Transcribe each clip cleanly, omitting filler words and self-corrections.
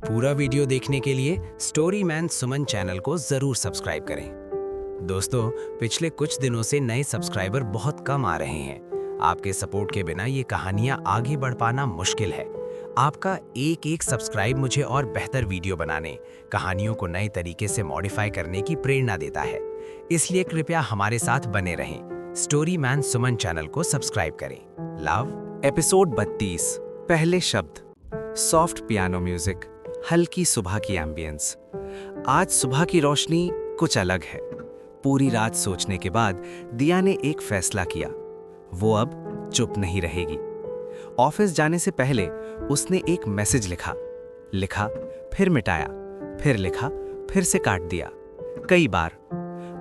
पूरा वीडियो देखने के लिए स्टोरी मैन सुमन चैनल को जरूर सब्सक्राइब करें। दोस्तों, पिछले कुछ दिनों से नए सब्सक्राइबर बहुत कम आ रहे हैं। आपके सपोर्ट के बिना ये कहानियां आगे बढ़ पाना मुश्किल है। आपका एक एक सब्सक्राइब मुझे और बेहतर वीडियो बनाने, कहानियों को नए तरीके से मॉडिफाई करने की प्रेरणा देता है। इसलिए कृपया हमारे साथ बने रहें। स्टोरी मैन सुमन चैनल को सब्सक्राइब करें। लव। एपिसोड 32। पहले शब्द। सॉफ्ट पियानो म्यूजिक, हल्की सुबह की एम्बियंस। आज सुबह की रोशनी कुछ अलग है। पूरी रात सोचने के बाद दिया ने एक फैसला किया। वो अब चुप नहीं रहेगी। ऑफिस जाने से पहले उसने एक मैसेज लिखा, फिर मिटाया, फिर लिखा, फिर से काट दिया, कई बार।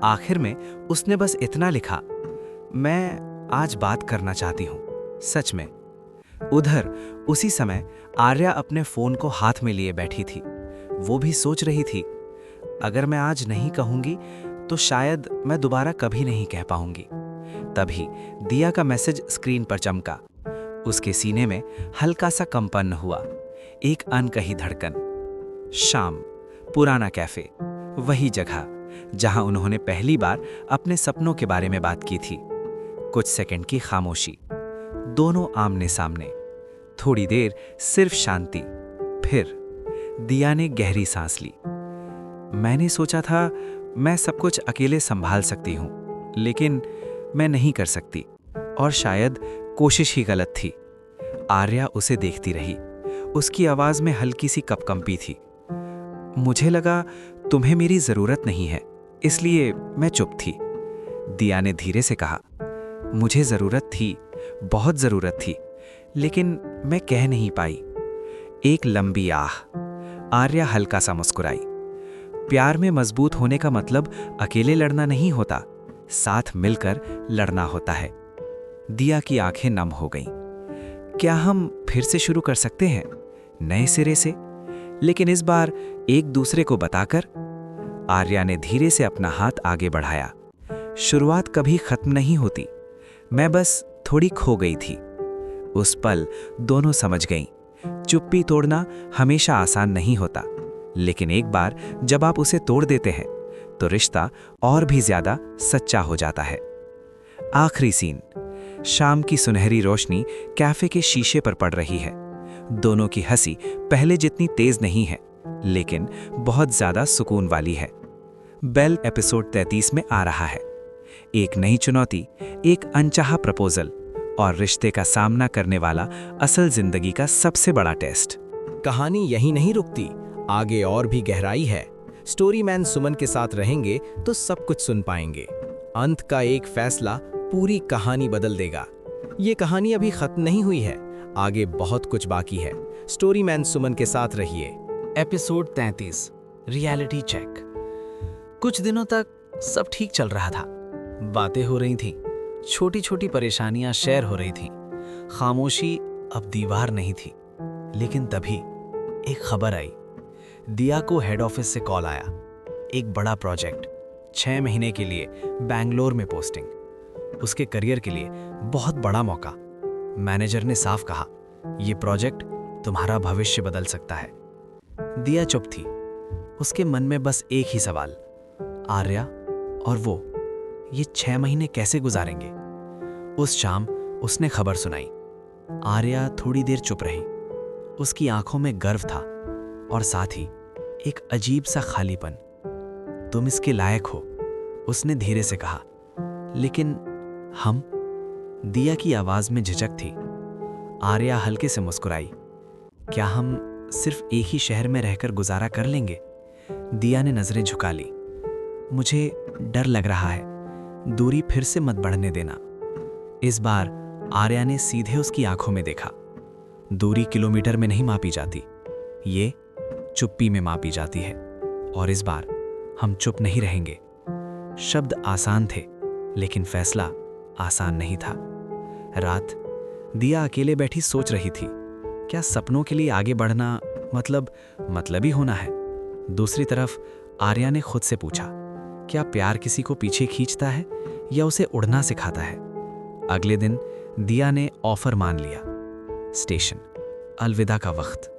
आखिर में उसने बस इतना लिखा, मैं आज बात करना चाहती हूं, सच में। उधर उसी समय आर्या अपने फोन को हाथ में लिए बैठी थी। वो भी सोच रही थी, अगर मैं आज नहीं कहूंगी तो शायद मैं दोबारा कभी नहीं कह पाऊंगी। तभी दिया का मैसेज स्क्रीन पर चमका। उसके सीने में हल्का सा कंपन हुआ, एक अनकही धड़कन। शाम, पुराना कैफे, वही जगह जहां उन्होंने पहली बार अपने सपनों के बारे में बात की थी। कुछ सेकंड की खामोशी, दोनों आमने सामने। थोड़ी देर सिर्फ शांति। फिर दिया ने गहरी सांस ली। मैंने सोचा था मैं सब कुछ अकेले संभाल सकती हूं, लेकिन मैं नहीं कर सकती, और शायद कोशिश ही गलत थी। आर्या उसे देखती रही। उसकी आवाज में हल्की सी कंपी थी। मुझे लगा तुम्हें मेरी जरूरत नहीं है, इसलिए मैं चुप थी। दिया ने धीरे से कहा, मुझे जरूरत थी, बहुत जरूरत थी, लेकिन मैं कह नहीं पाई। एक लंबी आह। आर्या हल्का सा मुस्कुराई। प्यार में मजबूत होने का मतलब अकेले लड़ना नहीं होता, साथ मिलकर लड़ना होता है। दिया की आंखें नम हो गईं। क्या हम फिर से शुरू कर सकते हैं, नए सिरे से, लेकिन इस बार एक दूसरे को बताकर? आर्या ने धीरे से अपना हाथ आगे बढ़ाया। शुरुआत कभी खत्म नहीं होती, मैं बस थोड़ी खो गई थी। उस पल दोनों समझ गईं, चुप्पी तोड़ना हमेशा आसान नहीं होता, लेकिन एक बार जब आप उसे तोड़ देते हैं तो रिश्ता और भी ज्यादा सच्चा हो जाता है। आखिरी सीन। शाम की सुनहरी रोशनी कैफे के शीशे पर पड़ रही है। दोनों की हंसी पहले जितनी तेज नहीं है, लेकिन बहुत ज्यादा सुकून वाली है। बेल एपिसोड 33 में आ रहा है। एक नई चुनौती, एक अनचाहा प्रपोजल, और रिश्ते का सामना करने वाला असल जिंदगी का सबसे बड़ा टेस्ट। कहानी यहीं नहीं रुकती, आगे और भी गहराई है। स्टोरी मैन सुमन के साथ रहेंगे तो सब कुछ सुन पाएंगे। अंत का एक फैसला पूरी कहानी बदल देगा। ये कहानी अभी खत्म नहीं हुई है, आगे बहुत कुछ बाकी है। स्टोरी मैन सुमन के साथ रहिए। एपिसोड 33। Reality check. कुछ दिनों तक सब ठीक चल रहा था। बातें हो रही थीं, छोटी छोटी परेशानियां शेयर हो रही थीं। खामोशी अब दीवार नहीं थी। लेकिन तभी एक खबर आई। दिया को हेड ऑफिस से कॉल आया। एक बड़ा प्रोजेक्ट, 6 महीने के लिए बैंगलोर में पोस्टिंग। उसके करियर के लिए बहुत बड़ा मौका। मैनेजर ने साफ कहा, यह प्रोजेक्ट तुम्हारा भविष्य बदल सकता है। दिया चुप थी। उसके मन में बस एक ही सवाल, आर्या और वो, ये 6 महीने कैसे गुजारेंगे? उस शाम उसने खबर सुनाई। आर्या थोड़ी देर चुप रही। उसकी आंखों में गर्व था और साथ ही एक अजीब सा खालीपन। तुम इसके लायक हो, उसने धीरे से कहा। लेकिन हम? दिया की आवाज में झिझक थी। आर्या हल्के से मुस्कुराई। क्या हम सिर्फ एक ही शहर में रहकर गुजारा कर लेंगे? दिया ने नजरें झुका ली। मुझे डर लग रहा है, दूरी फिर से मत बढ़ने देना। इस बार आर्या ने सीधे उसकी आंखों में देखा। दूरी किलोमीटर में नहीं मापी जाती, ये चुप्पी में मापी जाती है। और इस बार हम चुप नहीं रहेंगे। शब्द आसान थे, लेकिन फैसला आसान नहीं था। रात, दिया अकेले बैठी सोच रही थी, क्या सपनों के लिए आगे बढ़ना मतलबी होना है? दूसरी तरफ आर्या ने खुद से पूछा, क्या प्यार किसी को पीछे खींचता है या उसे उड़ना सिखाता है? अगले दिन दिया ने ऑफर मान लिया। स्टेशन, अलविदा का वक्त।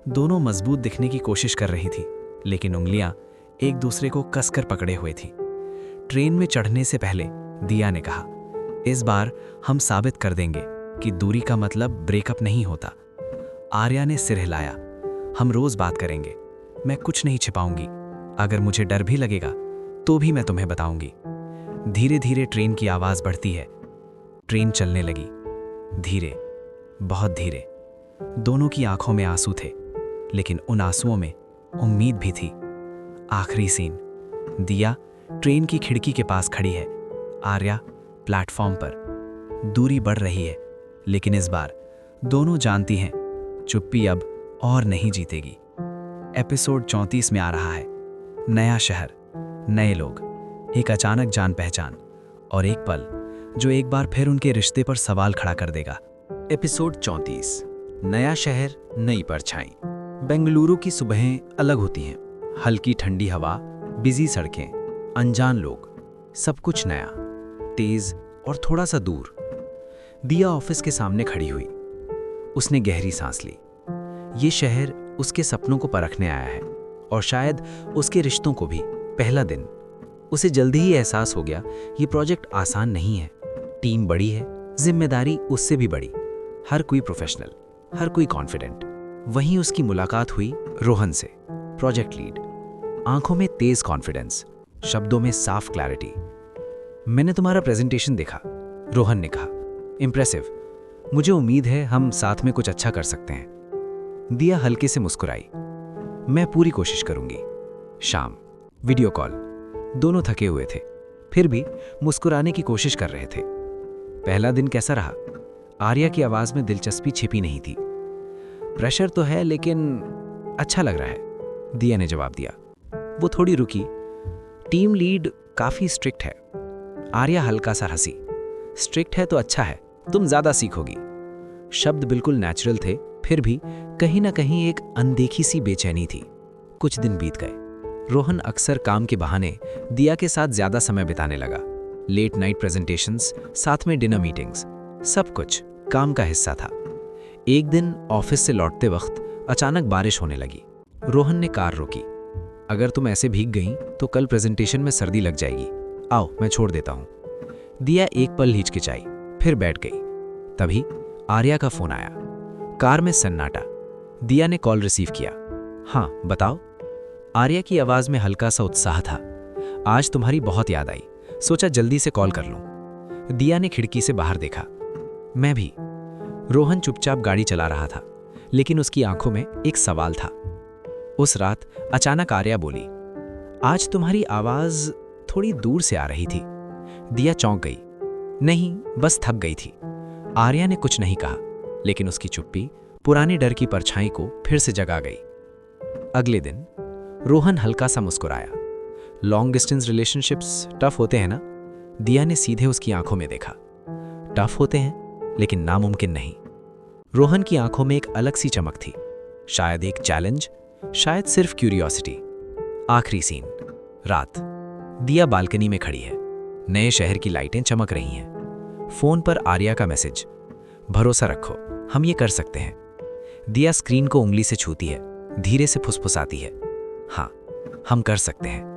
दोनों मजबूत दिखने की कोशिश कर रही थी, लेकिन उंगलियां एक दूसरे को कसकर पकड़े हुए थी। ट्रेन में चढ़ने से पहले दिया ने कहा, इस बार हम साबित कर देंगे कि दूरी का मतलब ब्रेकअप नहीं होता। आर्या ने सिर हिलाया, हम रोज बात करेंगे, मैं कुछ नहीं छिपाऊंगी, अगर मुझे डर भी लगेगा तो भी मैं तुम्हें बताऊंगी। धीरे धीरे ट्रेन की आवाज बढ़ती है। ट्रेन चलने लगी, धीरे, बहुत धीरे। दोनों की आंखों में आंसू थे, लेकिन उन आंसुओं में उम्मीद भी थी। आखिरी सीन, दिया ट्रेन की खिड़की के पास खड़ी है, आर्या प्लेटफॉर्म पर। दूरी बढ़ रही है, लेकिन इस बार दोनों जानती हैं चुप्पी अब और नहीं जीतेगी। एपिसोड 34 में आ रहा है। नया शहर, नए लोग, एक अचानक जान पहचान और एक पल जो एक बार फिर उनके रिश्ते पर सवाल खड़ा कर देगा। एपिसोड 34, नया शहर, नई परछाई। बेंगलुरु की सुबहें अलग होती हैं। हल्की ठंडी हवा, बिजी सड़कें, अनजान लोग, सब कुछ नया, तेज और थोड़ा सा दूर। दिया ऑफिस के सामने खड़ी हुई। उसने गहरी सांस ली। ये शहर उसके सपनों को परखने आया है, और शायद उसके रिश्तों को भी। पहला दिन उसे जल्दी ही एहसास हो गया, ये प्रोजेक्ट आसान नहीं है। टीम बड़ी है, जिम्मेदारी उससे भी बड़ी। हर कोई प्रोफेशनल, हर कोई कॉन्फिडेंट। वहीं उसकी मुलाकात हुई रोहन से, प्रोजेक्ट लीड। आंखों में तेज कॉन्फिडेंस, शब्दों में साफ क्लैरिटी। मैंने तुम्हारा प्रेजेंटेशन देखा, रोहन ने कहा, इंप्रेसिव। मुझे उम्मीद है हम साथ में कुछ अच्छा कर सकते हैं। दिया हल्के से मुस्कुराई, मैं पूरी कोशिश करूंगी। शाम, वीडियो कॉल। दोनों थके हुए थे, फिर भी मुस्कुराने की कोशिश कर रहे थे। पहला दिन कैसा रहा? आर्या की आवाज में दिलचस्पी छिपी नहीं थी। प्रेशर तो है, लेकिन अच्छा लग रहा है, दिया ने जवाब दिया। वो थोड़ी रुकी। टीम लीड काफी स्ट्रिक्ट है। आर्या हल्का सा हंसी, स्ट्रिक्ट है तो अच्छा है, तुम ज्यादा सीखोगी। शब्द बिल्कुल नेचुरल थे, फिर भी कहीं ना कहीं एक अनदेखी सी बेचैनी थी। कुछ दिन बीत गए। रोहन अक्सर काम के बहाने दिया के साथ ज्यादा समय बिताने लगा। लेट नाइट प्रेजेंटेशंस, साथ में डिनर मीटिंग्स, सब कुछ काम का हिस्सा था। एक दिन ऑफिस से लौटते वक्त अचानक बारिश होने लगी। रोहन ने कार रोकी। अगर तुम ऐसे भीग गई तो कल प्रेजेंटेशन में सर्दी लग जाएगी, आओ मैं छोड़ देता हूं। दिया एक पल हिचकिचाई, फिर बैठ गई। तभी आर्या का फोन आया। कार में सन्नाटा। दिया ने कॉल रिसीव किया। हाँ बताओ। आर्या की आवाज में हल्का सा उत्साह था। आज तुम्हारी बहुत याद आई, सोचा जल्दी से कॉल कर लूं। दिया ने खिड़की से बाहर देखा। मैं भी। रोहन चुपचाप गाड़ी चला रहा था, लेकिन उसकी आंखों में एक सवाल था। उस रात अचानक आर्या बोली, आज तुम्हारी आवाज थोड़ी दूर से आ रही थी। दिया चौंक गई। नहीं, बस थक गई थी। आर्या ने कुछ नहीं कहा, लेकिन उसकी चुप्पी पुराने डर की परछाई को फिर से जगा गई। अगले दिन रोहन हल्का सा मुस्कुराया। लॉन्ग डिस्टेंस रिलेशनशिप्स टफ होते हैं ना? दिया ने सीधे उसकी आंखों में देखा। टफ होते हैं, लेकिन नामुमकिन नहीं। रोहन की आंखों में एक अलग सी चमक थी, शायद एक चैलेंज, शायद सिर्फ क्यूरियोसिटी। आखिरी सीन, रात। दिया बालकनी में खड़ी है। नए शहर की लाइटें चमक रही हैं। फोन पर आर्या का मैसेज, भरोसा रखो, हम ये कर सकते हैं। दिया स्क्रीन को उंगली से छूती है, धीरे से फुसफुसाती है, हाँ हम कर सकते हैं।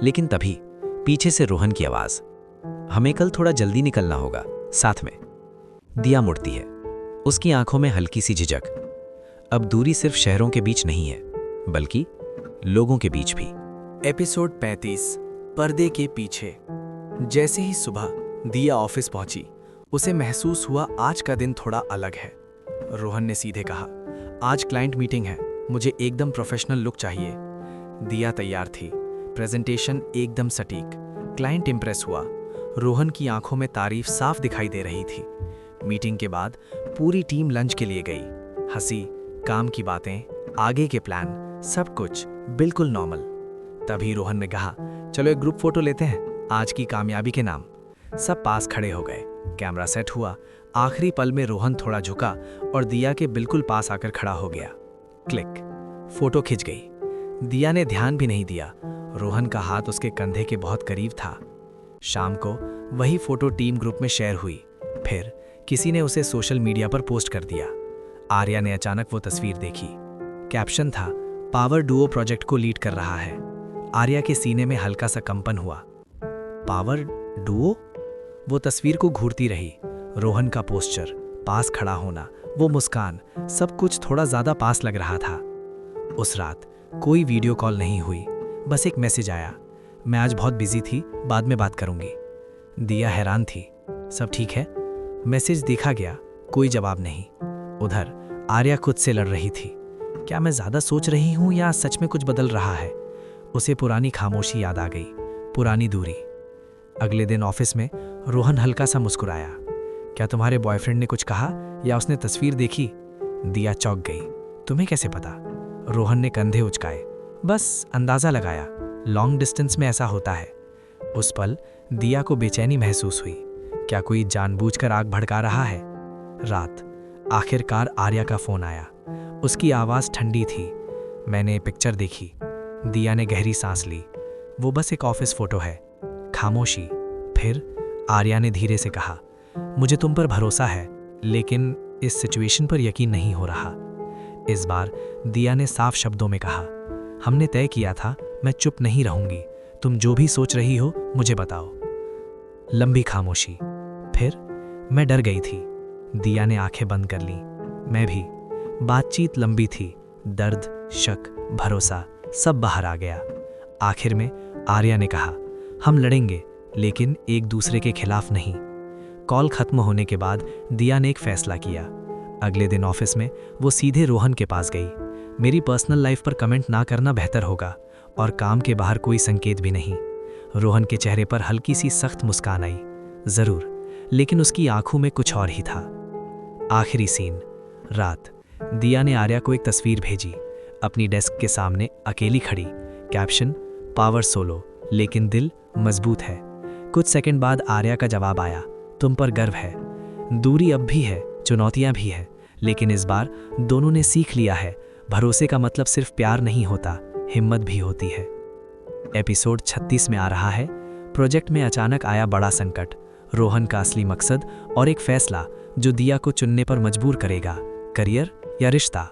लेकिन तभी पीछे से रोहन की आवाज, हमें कल थोड़ा जल्दी निकलना होगा, साथ में। दिया मुड़ती है, उसकी आंखों में हल्की सी झिझक। अब दूरी सिर्फ शहरों के बीच नहीं है, बल्कि लोगों के बीच भी। एपिसोड 35, पर्दे के पीछे। जैसे ही सुबह दिया ऑफिस पहुंची, उसे महसूस हुआ आज का दिन थोड़ा अलग है। रोहन ने सीधे कहा, आज क्लाइंट मीटिंग है, मुझे एकदम प्रोफेशनल लुक चाहिए। दिया तैयार थी, प्रेजेंटेशन एकदम सटीक। क्लाइंट इंप्रेस हुआ। रोहन की आंखों में तारीफ साफ दिखाई दे रही थी। मीटिंग के बाद पूरी टीम लंच के लिए गई। हंसी, काम की बातें, आगे के प्लान, सब कुछ बिल्कुल नॉर्मल। तभी रोहन ने कहा, चलो एक ग्रुप फोटो लेते हैं, आज की कामयाबी के नाम। सब पास खड़े हो गए। कैमरा सेट हुआ। आखिरी पल में रोहन थोड़ा झुका और दिया के बिल्कुल पास आकर खड़ा हो गया। क्लिक, फोटो खिंच गई। दिया ने ध्यान भी नहीं दिया, रोहन का हाथ उसके कंधे के बहुत करीब था। शाम को वही फोटो टीम ग्रुप में शेयर हुई। फिर किसी ने उसे सोशल मीडिया पर पोस्ट कर दिया। आर्या ने अचानक वो तस्वीर देखी। कैप्शन था, पावर डुओ प्रोजेक्ट को लीड कर रहा है। आर्या के सीने में हल्का सा कंपन हुआ। Power Duo? वो तस्वीर को घूरती रही। रोहन का पोस्चर, पास खड़ा होना, वो मुस्कान, सब कुछ थोड़ा ज्यादा पास लग रहा था। उस रात कोई वीडियो कॉल नहीं हुई, बस एक मैसेज आया, मैं आज बहुत बिजी थी, बाद में बात करूंगी। दिया हैरान थी, सब ठीक है? मैसेज देखा गया, कोई जवाब नहीं। उधर आर्या खुद से लड़ रही थी, क्या मैं ज्यादा सोच रही हूं या सच में कुछ बदल रहा है? उसे पुरानी खामोशी याद आ गई, पुरानी दूरी। अगले दिन ऑफिस में रोहन हल्का सा मुस्कुराया, क्या तुम्हारे बॉयफ्रेंड ने कुछ कहा या उसने तस्वीर देखी? दिया चौंक गई, तुम्हें कैसे पता? रोहन ने कंधे उचकाए, बस अंदाजा लगाया, लॉन्ग डिस्टेंस में ऐसा होता है। उस पल दिया को बेचैनी महसूस हुई, क्या कोई जानबूझकर आग भड़का रहा है? रात, आखिरकार आर्या का फोन आया। उसकी आवाज़ ठंडी थी। मैंने पिक्चर देखी। दिया ने गहरी सांस ली। वो बस एक ऑफिस फोटो है। खामोशी। फिर आर्या ने धीरे से कहा, मुझे तुम पर भरोसा है, लेकिन इस सिचुएशन पर यकीन नहीं हो रहा। इस बार दिया ने साफ शब्दों में कहा, हमने तय किया था, मैं चुप नहीं रहूंगी, तुम जो भी सोच रही हो मुझे बताओ। लंबी खामोशी। फिर मैं डर गई थी। दिया ने आंखें बंद कर ली, मैं भी। बातचीत लंबी थी, दर्द, शक, भरोसा सब बाहर आ गया। आखिर में आर्या ने कहा, हम लड़ेंगे, लेकिन एक दूसरे के खिलाफ नहीं। कॉल खत्म होने के बाद दिया ने एक फैसला किया। अगले दिन ऑफिस में वो सीधे रोहन के पास गई। मेरी पर्सनल लाइफ पर कमेंट ना करना बेहतर होगा, और काम के बाहर कोई संकेत भी नहीं। रोहन के चेहरे पर हल्की सी सख्त मुस्कान आई, जरूर, लेकिन उसकी आंखों में कुछ और ही था। आखिरी सीन, रात। दिया ने आर्या को एक तस्वीर भेजी, अपनी डेस्क के सामने अकेली खड़ी, कैप्शन, पावर सोलो, लेकिन दिल मजबूत है। कुछ सेकंड बाद आर्या का जवाब आया, तुम पर गर्व है। दूरी अब भी है, चुनौतियां भी है, लेकिन इस बार दोनों ने सीख लिया है, भरोसे का मतलब सिर्फ प्यार नहीं होता, हिम्मत भी होती है। एपिसोड 36 में आ रहा है। प्रोजेक्ट में अचानक आया बड़ा संकट, रोहन का असली मकसद और एक फैसला जो दिया को चुनने पर मजबूर करेगा, करियर या रिश्ता।